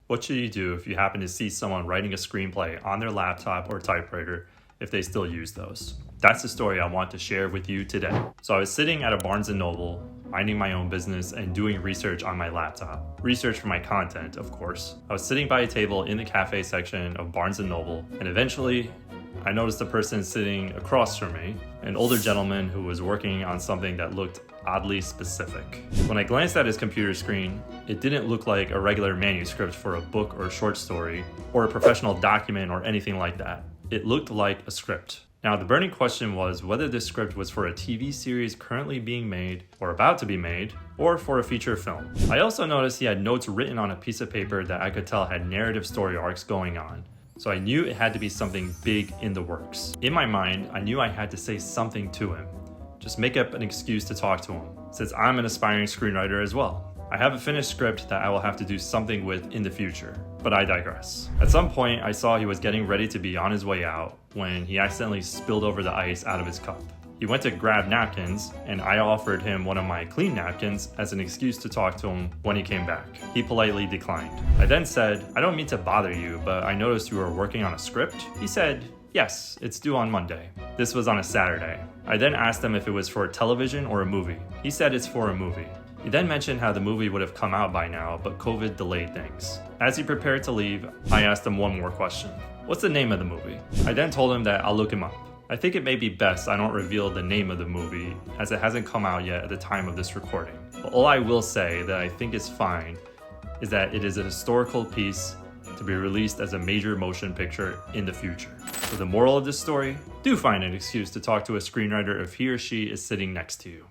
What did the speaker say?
What should you do if you happen to see someone writing a screenplay on their laptop or typewriter if they still use those? That's the story I want to share with you today. So I was sitting at a Barnes & Noble, minding my own business and doing research on my laptop. Research for my content, of course. I was sitting by a table in the cafe section of Barnes & Noble, and eventually I noticed a person sitting across from me, an older gentleman who was working on something that looked oddly specific. When I glanced at his computer screen, it didn't look like a regular manuscript for a book or short story, or a professional document or anything like that. It looked like a script. Now, the burning question was whether this script was for a TV series currently being made, or about to be made, or for a feature film. I also noticed he had notes written on a piece of paper that I could tell had narrative story arcs going on. So I knew it had to be something big in the works. In my mind, I knew I had to say something to him. Just make up an excuse to talk to him, since I'm an aspiring screenwriter as well. I have a finished script that I will have to do something with in the future, but I digress. At some point, I saw he was getting ready to be on his way out when he accidentally spilled over the ice out of his cup. He went to grab napkins, and I offered him one of my clean napkins as an excuse to talk to him when he came back. He politely declined. I then said, "I don't mean to bother you, but I noticed you were working on a script." He said, "Yes, it's due on Monday." This was on a Saturday. I then asked him if it was for television or a movie. He said it's for a movie. He then mentioned how the movie would have come out by now, but COVID delayed things. As he prepared to leave, I asked him one more question. "What's the name of the movie?" I then told him that I'll look him up. I think it may be best I don't reveal the name of the movie, as it hasn't come out yet at the time of this recording. But all I will say that I think is fine is that it is a historical piece to be released as a major motion picture in the future. So the moral of this story, do find an excuse to talk to a screenwriter if he or she is sitting next to you.